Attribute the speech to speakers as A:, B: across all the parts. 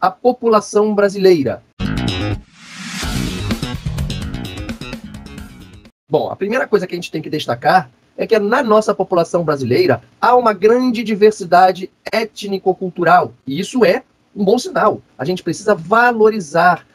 A: a população brasileira. Bom, a primeira coisa que a gente tem que destacar é que na nossa população brasileira há uma grande diversidade étnico-cultural. E isso é um bom sinal. A gente precisa valorizar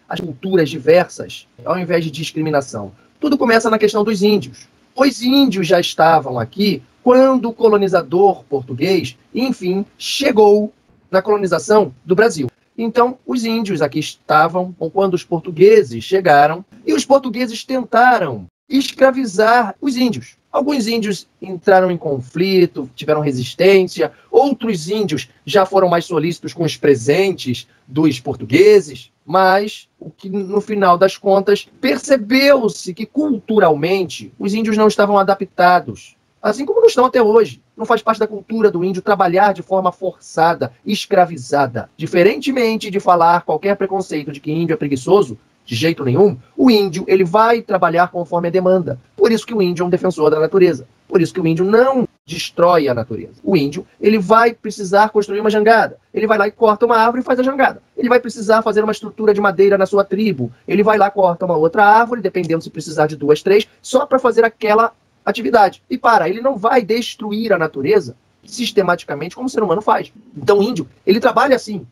A: as culturas diversas, ao invés de discriminação. Tudo começa na questão dos índios. Os índios já estavam aqui quando o colonizador português, enfim, chegou na colonização do Brasil. Então, os índios aqui estavam quando os portugueses chegaram, e os portugueses tentaram escravizar os índios. Alguns índios entraram em conflito, tiveram resistência, outros índios já foram mais solícitos com os presentes dos portugueses, mas o que no final das contas percebeu-se que culturalmente os índios não estavam adaptados, assim como não estão até hoje. Não faz parte da cultura do índio trabalhar de forma forçada, escravizada. Diferentemente de falar qualquer preconceito de que índio é preguiçoso, de jeito nenhum, o índio ele vai trabalhar conforme a demanda. Por isso que o índio é um defensor da natureza. Por isso que o índio não destrói a natureza. O índio ele vai precisar construir uma jangada. Ele vai lá e corta uma árvore e faz a jangada. Ele vai precisar fazer uma estrutura de madeira na sua tribo. Ele vai lá, corta uma outra árvore, dependendo se precisar de 2, 3, só para fazer aquela atividade. E ele não vai destruir a natureza sistematicamente como o ser humano faz. Então o índio, ele trabalha assim.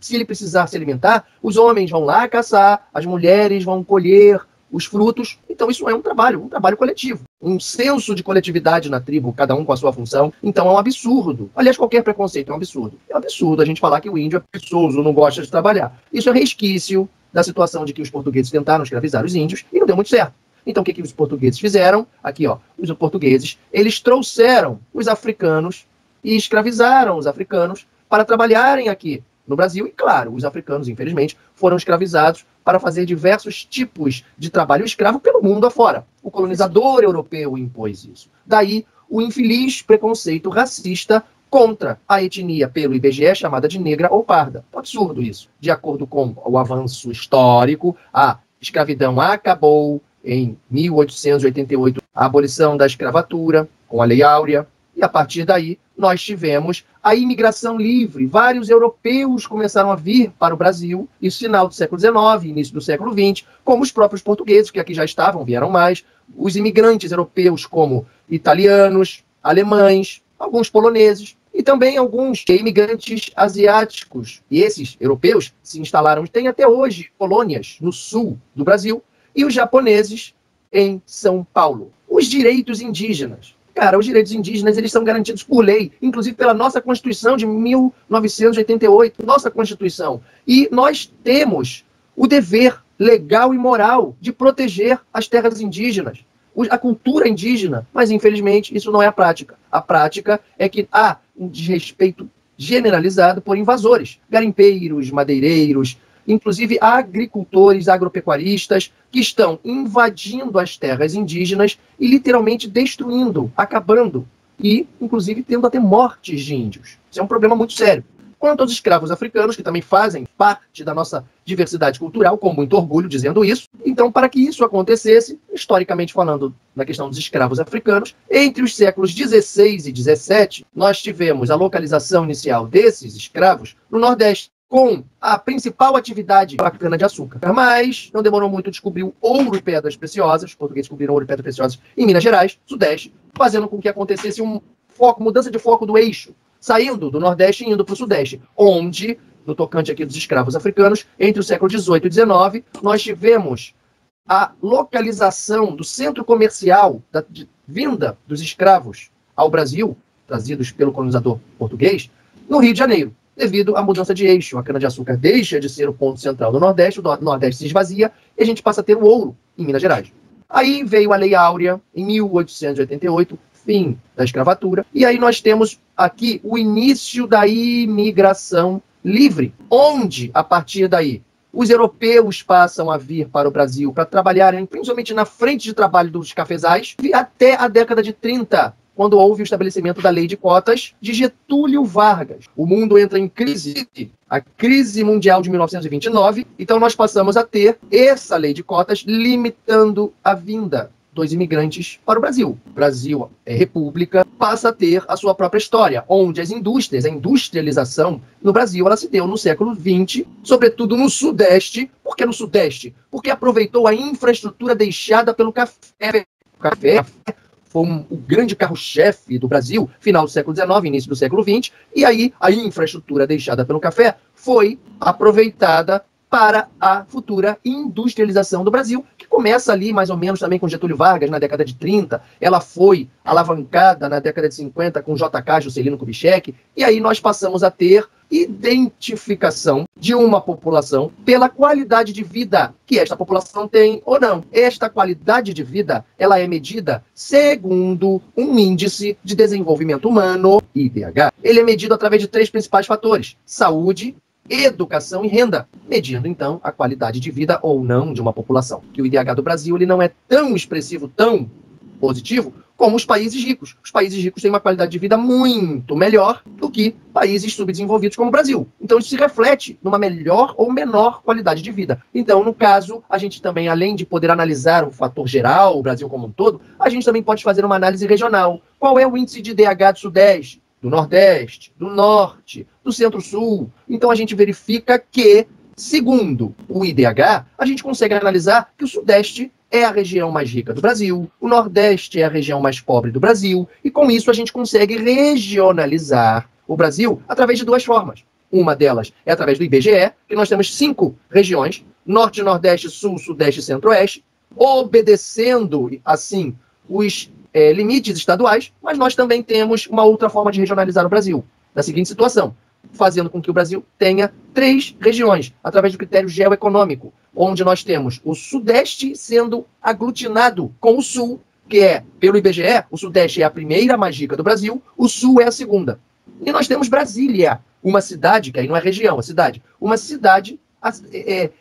A: Se ele precisar se alimentar, os homens vão lá caçar, as mulheres vão colher os frutos. Então isso é um trabalho coletivo. Um senso de coletividade na tribo, cada um com a sua função. Então é um absurdo. Aliás, qualquer preconceito é um absurdo. É um absurdo a gente falar que o índio é preguiçoso, não gosta de trabalhar. Isso é resquício da situação de que os portugueses tentaram escravizar os índios e não deu muito certo. Então o que os portugueses fizeram? Aqui, ó, os portugueses, eles trouxeram os africanos e escravizaram os africanos para trabalharem aqui no Brasil. E claro, os africanos, infelizmente, foram escravizados para fazer diversos tipos de trabalho escravo pelo mundo afora. O colonizador europeu impôs isso. Daí o infeliz preconceito racista contra a etnia pelo IBGE chamada de negra ou parda. É um absurdo isso. De acordo com o avanço histórico, a escravidão acabou em 1888, a abolição da escravatura, com a Lei Áurea, e a partir daí nós tivemos a imigração livre. Vários europeus começaram a vir para o Brasil, isso final do século XIX, início do século XX, como os próprios portugueses, que aqui já estavam, vieram mais, os imigrantes europeus como italianos, alemães, alguns poloneses, e também alguns imigrantes asiáticos. E esses europeus se instalaram, tem até hoje colônias no sul do Brasil, e os japoneses em São Paulo. Os direitos indígenas. Cara, os direitos indígenas, eles são garantidos por lei, inclusive pela nossa Constituição de 1988, nossa Constituição. E nós temos o dever legal e moral de proteger as terras indígenas, a cultura indígena, mas infelizmente isso não é a prática. A prática é que há um desrespeito generalizado por invasores, garimpeiros, madeireiros, inclusive agricultores, agropecuaristas, que estão invadindo as terras indígenas e literalmente destruindo, acabando, e inclusive tendo até mortes de índios. Isso é um problema muito sério. Quanto aos escravos africanos, que também fazem parte da nossa diversidade cultural, com muito orgulho dizendo isso, então para que isso acontecesse, historicamente falando, na questão dos escravos africanos, entre os séculos XVI e XVII, nós tivemos a localização inicial desses escravos no Nordeste, com a principal atividade a cana-de-açúcar. Mas não demorou muito, descobriu ouro e pedras preciosas, os portugueses descobriram ouro e pedras preciosas em Minas Gerais, Sudeste, fazendo com que acontecesse mudança de foco do eixo, saindo do Nordeste e indo para o Sudeste, onde, no tocante aqui dos escravos africanos, entre o século XVIII e XIX, nós tivemos a localização do centro comercial da vinda dos escravos ao Brasil, trazidos pelo colonizador português, no Rio de Janeiro. Devido à mudança de eixo, a cana-de-açúcar deixa de ser o ponto central do Nordeste, o Nordeste se esvazia e a gente passa a ter o ouro em Minas Gerais. Aí veio a Lei Áurea, em 1888, fim da escravatura, e aí nós temos aqui o início da imigração livre, onde, a partir daí, os europeus passam a vir para o Brasil para trabalharem, principalmente na frente de trabalho dos cafezais, até a década de 30, quando houve o estabelecimento da Lei de Cotas de Getúlio Vargas. O mundo entra em crise, a crise mundial de 1929, então nós passamos a ter essa Lei de Cotas limitando a vinda dos imigrantes para o Brasil. O Brasil é república, passa a ter a sua própria história, onde as indústrias, a industrialização no Brasil, ela se deu no século XX, sobretudo no Sudeste. Por que no Sudeste? Porque aproveitou a infraestrutura deixada pelo café. O café foi o grande carro-chefe do Brasil, final do século XIX, início do século XX, e aí a infraestrutura deixada pelo café foi aproveitada para a futura industrialização do Brasil, que começa ali mais ou menos também com Getúlio Vargas na década de 30, ela foi alavancada na década de 50 com JK, Juscelino Kubitschek, e aí nós passamos a ter identificação de uma população pela qualidade de vida que esta população tem ou não. Esta qualidade de vida, ela é medida segundo um índice de desenvolvimento humano, IDH. Ele é medido através de 3 principais fatores: saúde, educação e renda, medindo, então, a qualidade de vida ou não de uma população. Que o IDH do Brasil ele não é tão expressivo, tão positivo, como os países ricos. Os países ricos têm uma qualidade de vida muito melhor do que países subdesenvolvidos como o Brasil. Então, isso se reflete numa melhor ou menor qualidade de vida. Então, no caso, a gente também, além de poder analisar o fator geral, o Brasil como um todo, a gente também pode fazer uma análise regional. Qual é o índice de IDH do Sudeste, do Nordeste, do Norte, do Centro-Sul? Então a gente verifica que, segundo o IDH, a gente consegue analisar que o Sudeste é a região mais rica do Brasil, o Nordeste é a região mais pobre do Brasil, e com isso a gente consegue regionalizar o Brasil através de 2 formas. Uma delas é através do IBGE, que nós temos 5 regiões, Norte, Nordeste, Sul, Sudeste e Centro-Oeste, obedecendo, assim, os limites estaduais, mas nós também temos uma outra forma de regionalizar o Brasil, da seguinte situação: fazendo com que o Brasil tenha 3 regiões, através do critério geoeconômico, onde nós temos o Sudeste sendo aglutinado com o Sul, que é, pelo IBGE, o Sudeste é a primeira mais rica do Brasil, o Sul é a segunda. E nós temos Brasília, uma cidade, que aí não é região, é cidade, uma cidade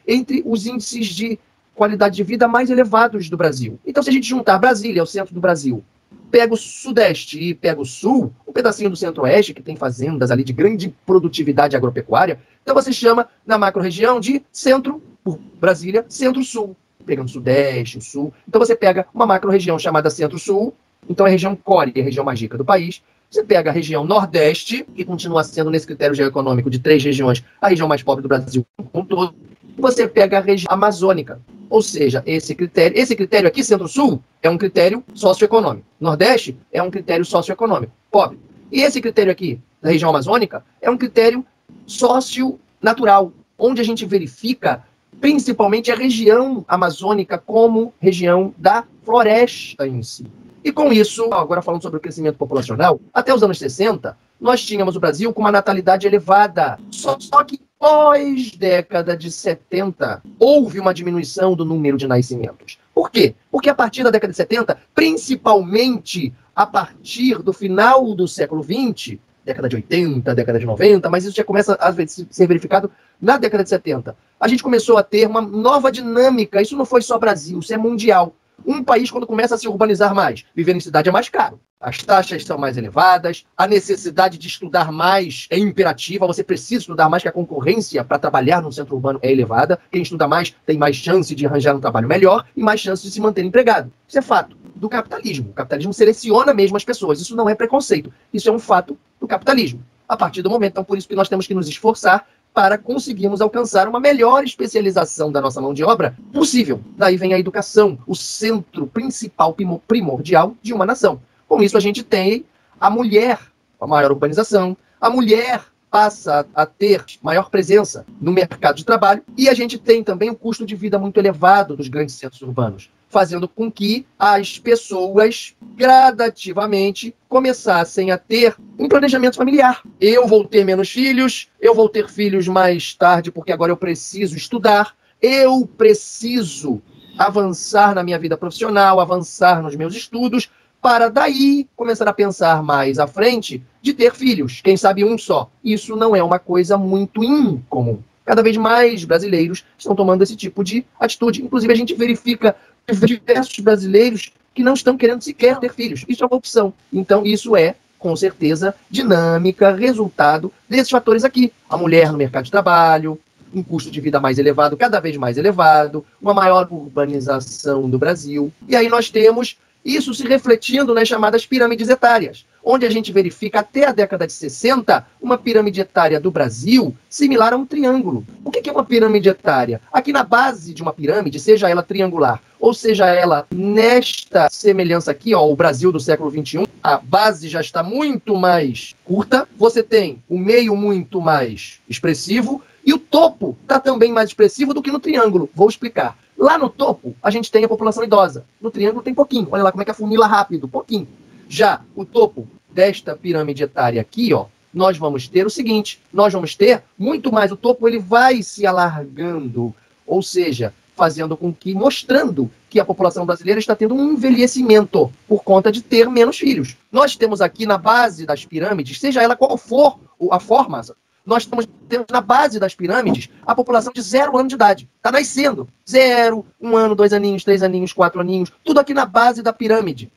A: entre os índices de qualidade de vida mais elevados do Brasil. Então, se a gente juntar Brasília, o centro do Brasil, pega o Sudeste e pega o Sul, um pedacinho do Centro-Oeste, que tem fazendas ali de grande produtividade agropecuária, então você chama na macro-região de Centro, por Brasília, Centro-Sul. Pegando o Sudeste, o Sul. Então você pega uma macro-região chamada Centro-Sul, então é a região core, é a região mais rica do país. Você pega a região Nordeste, que continua sendo, nesse critério geoeconômico de 3 regiões, a região mais pobre do Brasil como um todo. E você pega a região amazônica. Ou seja, esse critério aqui, Centro-Sul, é um critério socioeconômico. Nordeste é um critério socioeconômico, pobre. E esse critério aqui, da região amazônica, é um critério socio-natural, onde a gente verifica principalmente a região amazônica como região da floresta em si. E com isso, agora falando sobre o crescimento populacional, até os anos 60, nós tínhamos o Brasil com uma natalidade elevada. Só que pós-década de 70, houve uma diminuição do número de nascimentos. Por quê? Porque a partir da década de 70, principalmente a partir do final do século XX, década de 80, década de 90, mas isso já começa a ser verificado na década de 70. A gente começou a ter uma nova dinâmica. Isso não foi só Brasil, isso é mundial. Um país, quando começa a se urbanizar mais, viver em cidade é mais caro. As taxas são mais elevadas, a necessidade de estudar mais é imperativa, você precisa estudar mais, que a concorrência para trabalhar no centro urbano é elevada. Quem estuda mais tem mais chance de arranjar um trabalho melhor e mais chance de se manter empregado. Isso é fato do capitalismo. O capitalismo seleciona mesmo as pessoas. Isso não é preconceito. Isso é um fato do capitalismo. A partir do momento, então, por isso que nós temos que nos esforçar para conseguirmos alcançar uma melhor especialização da nossa mão de obra possível. Daí vem a educação, o centro principal, primordial de uma nação. Com isso, a gente tem a mulher, a maior urbanização, a mulher passa a ter maior presença no mercado de trabalho, e a gente tem também um custo de vida muito elevado dos grandes centros urbanos, fazendo com que as pessoas gradativamente começassem a ter um planejamento familiar. Eu vou ter menos filhos, eu vou ter filhos mais tarde porque agora eu preciso estudar, eu preciso avançar na minha vida profissional, avançar nos meus estudos, para daí começar a pensar mais à frente de ter filhos, quem sabe um só. Isso não é uma coisa muito incomum. Cada vez mais brasileiros estão tomando esse tipo de atitude. Inclusive, a gente verifica diversos brasileiros que não estão querendo sequer ter filhos. Isso é uma opção. Então, isso é, com certeza, dinâmica, resultado desses fatores aqui. A mulher no mercado de trabalho, um custo de vida mais elevado, cada vez mais elevado, uma maior urbanização do Brasil. E aí nós temos isso se refletindo nas chamadas pirâmides etárias, onde a gente verifica até a década de 60 uma pirâmide etária do Brasil similar a um triângulo. O que é uma pirâmide etária? Aqui na base de uma pirâmide, seja ela triangular, ou seja ela nesta semelhança aqui, ó, o Brasil do século XXI, a base já está muito mais curta, você tem o meio muito mais expressivo, e o topo está também mais expressivo do que no triângulo. Vou explicar. Lá no topo, a gente tem a população idosa. No triângulo tem pouquinho. Olha lá como é que afunila rápido, pouquinho. Já o topo desta pirâmide etária aqui, ó, nós vamos ter o seguinte, nós vamos ter muito mais, o topo ele vai se alargando, ou seja, fazendo com que, mostrando que a população brasileira está tendo um envelhecimento por conta de ter menos filhos. Nós temos aqui na base das pirâmides, seja ela qual for a forma, nós temos na base das pirâmides a população de 0 ano de idade. Está nascendo. 0, 1 ano, 2 aninhos, 3 aninhos, 4 aninhos. Tudo aqui na base da pirâmide.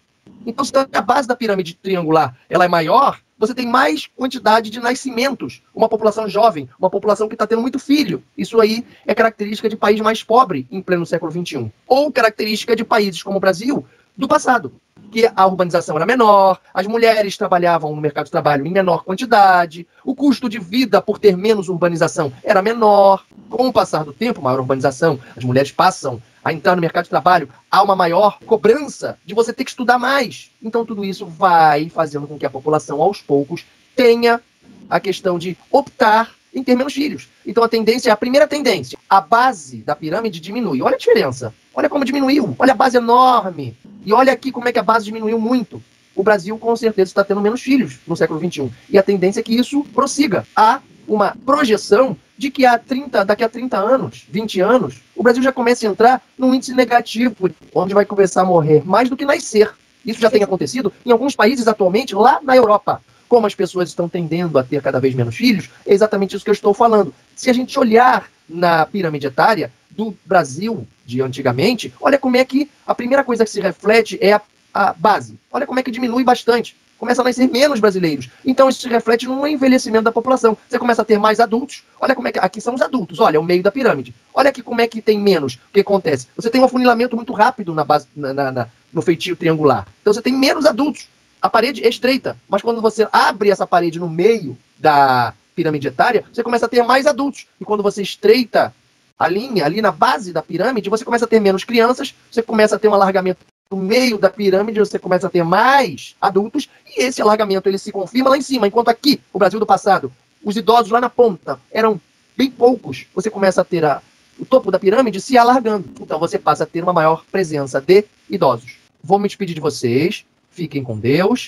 A: Então, se a base da pirâmide triangular ela é maior, você tem mais quantidade de nascimentos. Uma população jovem, uma população que está tendo muito filho. Isso aí é característica de país mais pobre em pleno século XXI. Ou característica de países como o Brasil do passado, que a urbanização era menor, as mulheres trabalhavam no mercado de trabalho em menor quantidade, o custo de vida por ter menos urbanização era menor. Com o passar do tempo, maior urbanização, as mulheres passam a entrar no mercado de trabalho, há uma maior cobrança de você ter que estudar mais. Então tudo isso vai fazendo com que a população, aos poucos, tenha a questão de optar em ter menos filhos. Então a tendência, a primeira tendência, a base da pirâmide diminui. Olha a diferença. Olha como diminuiu. Olha a base enorme. E olha aqui como é que a base diminuiu muito. O Brasil, com certeza, está tendo menos filhos no século XXI. E a tendência é que isso prossiga. Há uma projeção de que daqui a 30 anos, 20 anos, o Brasil já comece a entrar num índice negativo, onde vai começar a morrer mais do que nascer. Isso já tem acontecido em alguns países atualmente, lá na Europa. Como as pessoas estão tendendo a ter cada vez menos filhos, é exatamente isso que eu estou falando. Se a gente olhar na pirâmide etária do Brasil de antigamente, olha como é que a primeira coisa que se reflete é a base. Olha como é que diminui bastante. Começa a nascer menos brasileiros. Então isso se reflete no envelhecimento da população. Você começa a ter mais adultos. Olha como é que... Aqui são os adultos. Olha, o meio da pirâmide. Olha aqui como é que tem menos. O que acontece? Você tem um afunilamento muito rápido na base, no feitio triangular. Então você tem menos adultos. A parede é estreita. Mas quando você abre essa parede no meio da pirâmide etária, você começa a ter mais adultos. E quando você estreita a linha ali na base da pirâmide, você começa a ter menos crianças, você começa a ter um alargamento no meio da pirâmide, você começa a ter mais adultos, e esse alargamento ele se confirma lá em cima, enquanto aqui, o Brasil do passado, os idosos lá na ponta eram bem poucos, você começa a ter o topo da pirâmide se alargando, então você passa a ter uma maior presença de idosos. Vou me despedir de vocês, fiquem com Deus.